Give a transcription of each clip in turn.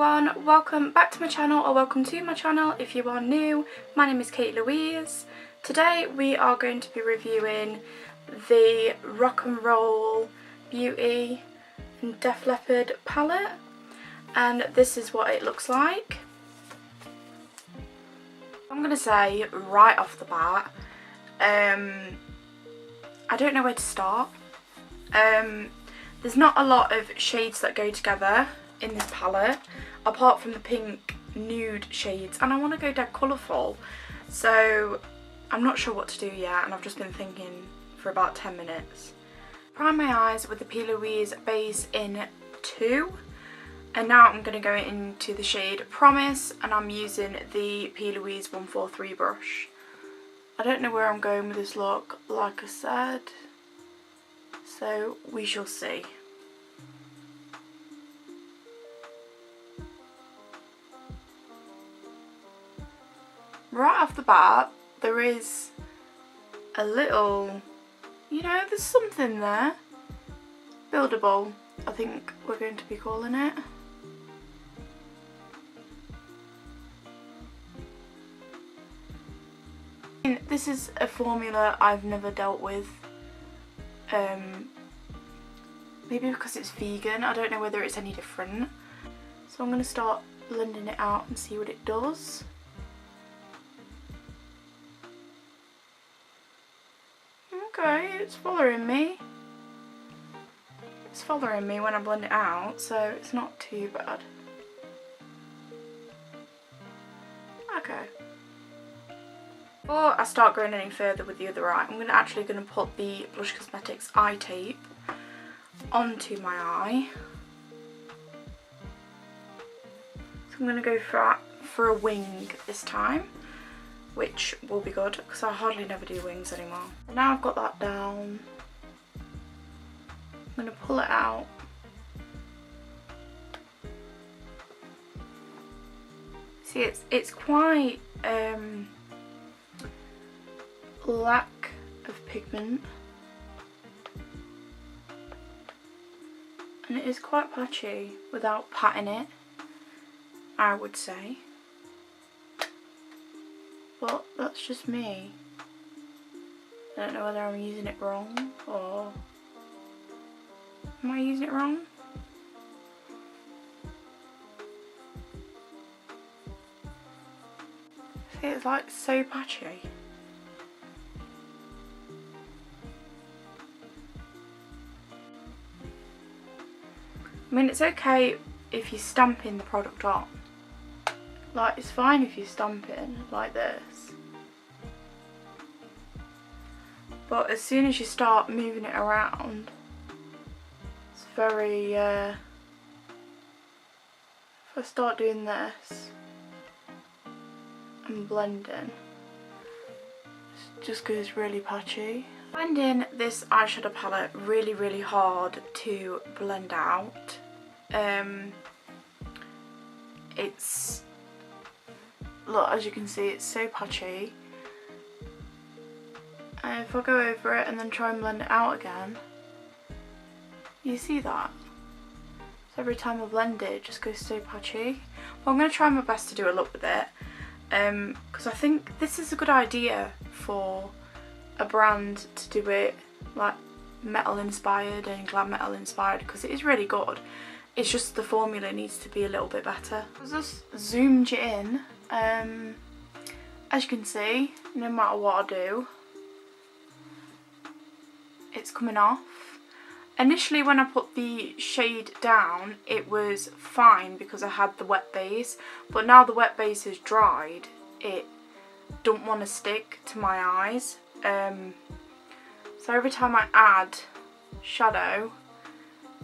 everyone, welcome back to my channel, or welcome to my channel if you are new. My name is Katy Louise. Today we are going to be reviewing the Rock and Roll Beauty and Def Leppard palette, and this is what it looks like. I'm going to say right off the bat, I don't know where to start. There's not a lot of shades that go together in this palette, apart from the pink nude shades, and I want to go dead colourful, so I'm not sure what to do yet, and I've just been thinking for about 10 minutes. Prime my eyes with the P. Louise base in 2, and now I'm going to go into the shade Promise, and I'm using the P. Louise 143 brush. I don't know where I'm going with this look, like I said, so we shall see. Right off the bat, there is a little, there's something there. Buildable, I think we're going to be calling it. This is a formula I've never dealt with. Maybe because it's vegan, I don't know whether it's any different. So I'm going to start blending it out and see what it does. Okay, it's following me. It's following me when I blend it out, so it's not too bad. Okay. Before I start going any further with the other eye, I'm actually going to put the Blush Cosmetics eye tape onto my eye. So I'm going to go for a wing this time, which will be good because I hardly never do wings anymore. And now I've got that down, I'm going to pull it out. See, it's quite lack of pigment, and it is quite patchy without patting it, I would say. But that's just me. I don't know whether I'm using it wrong, or am I using it wrong? See, it's like so patchy. I mean, it's okay if you're stamping the product on. Like, it's fine if you're stamping like this. But as soon as you start moving it around, it's very, if I start doing this and blending, it just goes really patchy. Finding this eyeshadow palette really, really hard to blend out. It's, look, as you can see, it's so patchy. And if I go over it and then try and blend it out again, you see that? So every time I blend it, it just goes so patchy. Well, I'm going to try my best to do a look with it, because I think this is a good idea for a brand to do it like metal inspired and glam metal inspired, because it is really good. It's just the formula needs to be a little bit better. I've just zoomed it in. As you can see, no matter what I do, it's coming off. Initially when I put the shade down, it was fine because I had the wet base, but now the wet base is dried, it don't want to stick to my eyes. So every time I add shadow,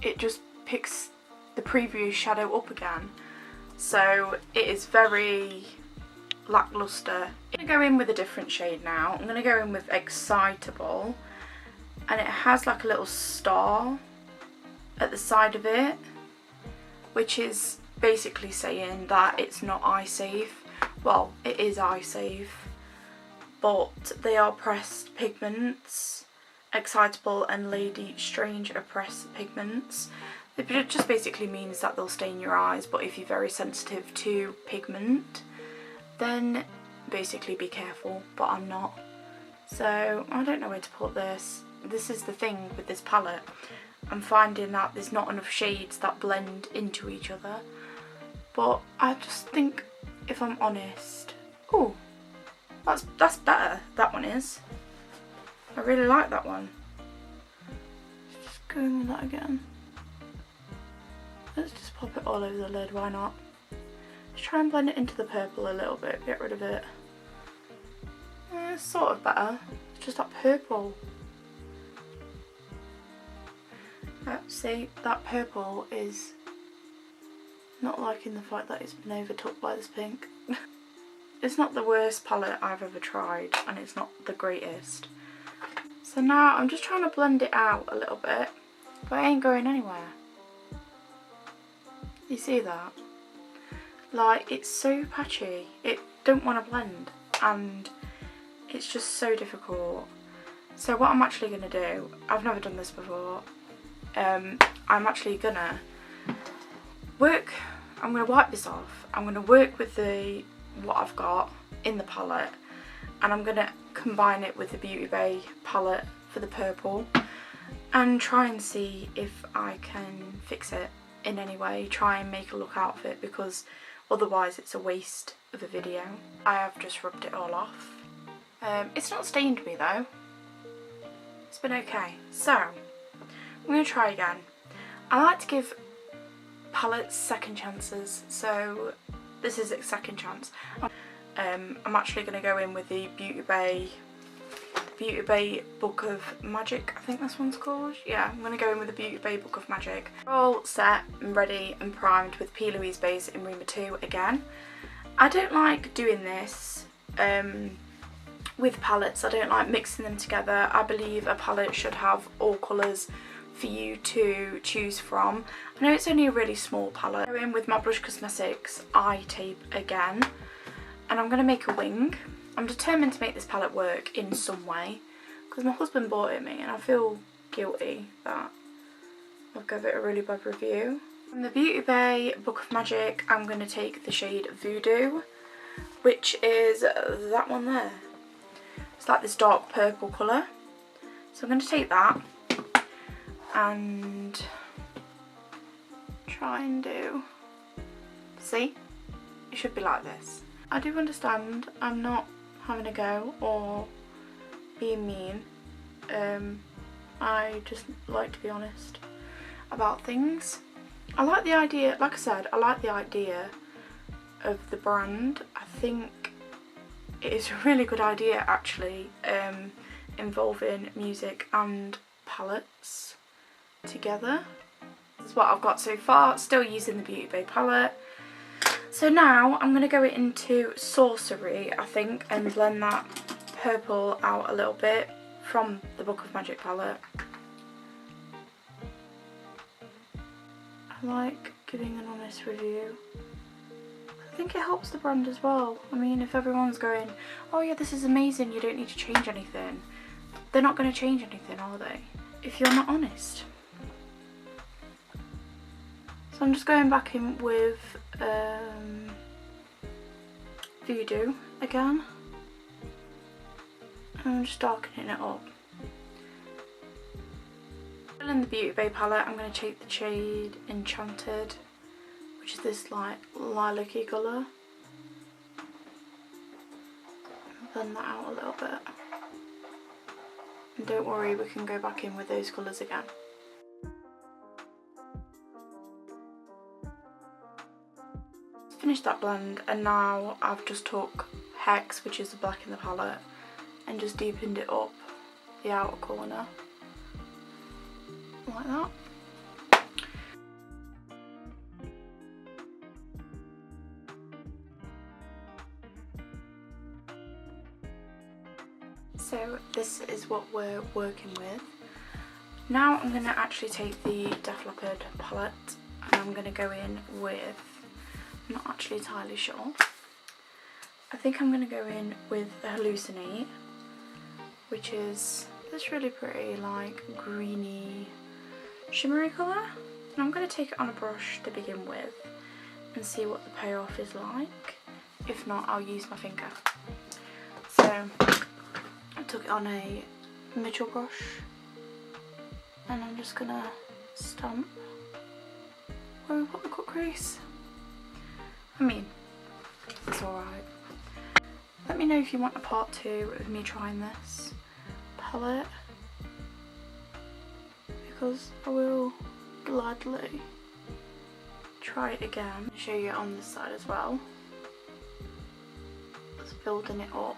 it just picks the previous shadow up again. So it is very lackluster. I'm going to go in with a different shade now. I'm going to go in with Excitable, and it has like a little star at the side of it, which is basically saying that it's not eye safe. Well, it is eye safe, but they are pressed pigments. Excitable and Lady Strange are pressed pigments. It just basically means that they'll stain your eyes, but if you're very sensitive to pigment, then basically be careful, but I'm not. So I don't know where to put this. This is the thing with this palette. I'm finding that there's not enough shades that blend into each other. But I just think, if I'm honest, oh, that's better, that one is. I really like that one. Just going with that again. Let's just pop it all over the lid, why not? Just try and blend it into the purple a little bit, get rid of it. It's sort of better, it's just that purple. See, that purple is not liking the fact that it's been overtook by this pink. It's not the worst palette I've ever tried, and it's not the greatest. So now I'm just trying to blend it out a little bit, but it ain't going anywhere. You see that? Like, it's so patchy, it don't want to blend, and it's just so difficult. So what I'm actually going to do, I've never done this before, I'm actually going to wipe this off, I'm going to work with what I've got in the palette, and I'm going to combine it with the Beauty Bay palette for the purple, and try and see if I can fix it in any way, try and make a look out of it, because otherwise it's a waste of a video. I have just rubbed it all off. It's not stained me though. It's been okay. So, I'm going to try again. I like to give palettes second chances, so this is a second chance. I'm actually going to go in with the Beauty Bay Book of Magic, I think this one's called. Yeah, I'm going to go in with the Beauty Bay Book of Magic. We're all set and ready and primed with P. Louise base in Rumour 2 again. I don't like doing this with palettes, I don't like mixing them together. I believe a palette should have all colours for you to choose from. I know it's only a really small palette. Go in with my Blush Cosmetics eye tape again, and I'm going to make a wing. I'm determined to make this palette work in some way, because my husband bought it me and I feel guilty that I've given it a really bad review. From the Beauty Bay Book of Magic, I'm going to take the shade Voodoo, which is that one there. It's like this dark purple colour. So I'm going to take that and try and see, it should be like this. I do understand I'm not having a go or being mean. I just like to be honest about things. I like the idea, like I said, I like the idea of the brand. I think it is a really good idea actually, involving music and palettes together. This is what I've got so far, still using the Beauty Bay palette. So now I'm going to go into Sorcery, I think, and blend that purple out a little bit from the Book of Magic palette. I like giving an honest review. I think it helps the brand as well. I mean, if everyone's going, oh yeah, this is amazing, you don't need to change anything, they're not going to change anything, are they? If you're not honest. So I'm just going back in with Voodoo again. And I'm just darkening it up. In the Beauty Bay palette, I'm going to take the shade Enchanted, which is this like lilac-y colour. Blend that out a little bit. And don't worry, we can go back in with those colours again. Finished that blend, and now I've just took Hex, which is the black in the palette, and just deepened it up the outer corner. Like that. So this is what we're working with. Now I'm going to actually take the Leppard palette, and I'm going to go in with, I'm not actually entirely sure, I think I'm going to go in with Hallucinate, which is this really pretty like greeny shimmery colour. And I'm going to take it on a brush to begin with and see what the payoff is like. If not, I'll use my finger. So I took it on a Mitchell brush and I'm just going to stamp where we put the cut crease. I mean, it's alright. Let me know if you want a part 2 of me trying this palette, because I will gladly try it again. I'll show you it on this side as well. Just building it up.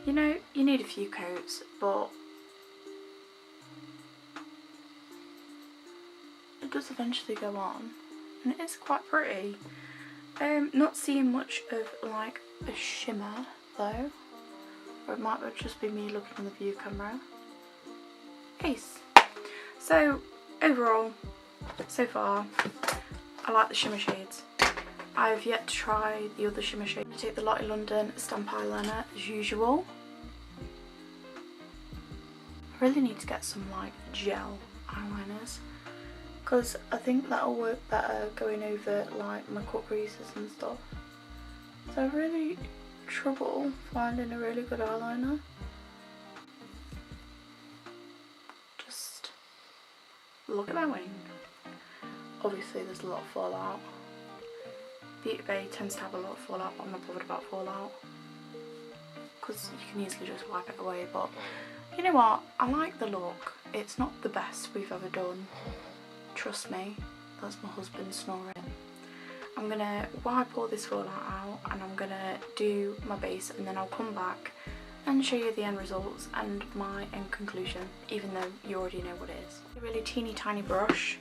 You know, you need a few coats, but it does eventually go on, and it is quite pretty. Not seeing much of like a shimmer though, or it might just be me looking on the view camera. Ace. So overall, so far, I like the shimmer shades. I've yet to try the other shimmer shade. I take the Lottie London Stamp Eyeliner as usual. I really need to get some like gel eyeliners, because I think that'll work better going over like my cut creases and stuff. So I've really trouble finding a really good eyeliner. Just look at that wing. Obviously there's a lot of fallout. Beauty Bay tends to have a lot of fallout, but I'm not bothered about fallout, because you can easily just wipe it away. But you know what, I like the look. It's not the best we've ever done. Trust me, that's my husband snoring. I'm gonna wipe all this fallout out and I'm gonna do my base, and then I'll come back and show you the end results and my end conclusion, even though you already know what it is. A really teeny tiny brush.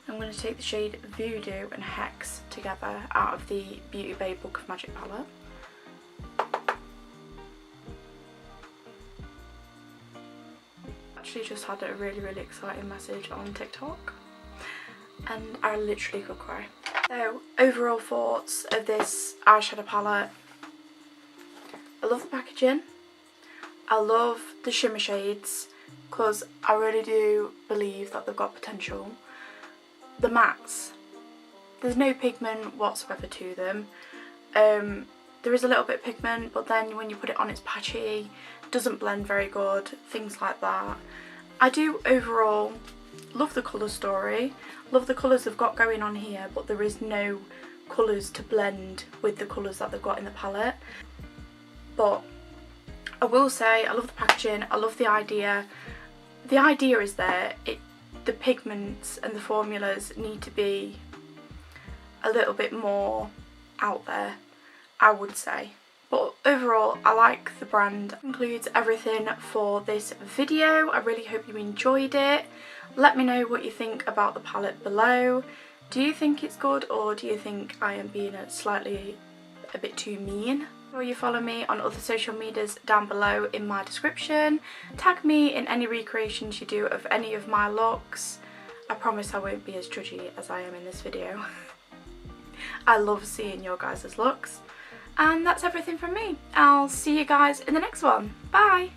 I'm gonna take the shade Voodoo and Hex together out of the Beauty Bay Book of Magic palette. Actually just had a really exciting message on TikTok, and I literally could cry. So overall thoughts of this eyeshadow palette. I love the packaging. I love the shimmer shades, because I really do believe that they've got potential. The mattes, there's no pigment whatsoever to them. There is a little bit of pigment, but then when you put it on it's patchy, doesn't blend very good, things like that. I do overall love the colour story, love the colours they've got going on here, but there is no colours to blend with the colours that they've got in the palette. But I will say I love the packaging, I love the idea. The idea is there, the pigments and the formulas need to be a little bit more out there, I would say. But overall, I like the brand. That concludes everything for this video. I really hope you enjoyed it. Let me know what you think about the palette below. Do you think it's good, or do you think I am being a bit too mean? Or you follow me on other social medias down below in my description. Tag me in any recreations you do of any of my looks. I promise I won't be as judgy as I am in this video. I love seeing your guys' looks. And that's everything from me. I'll see you guys in the next one. Bye!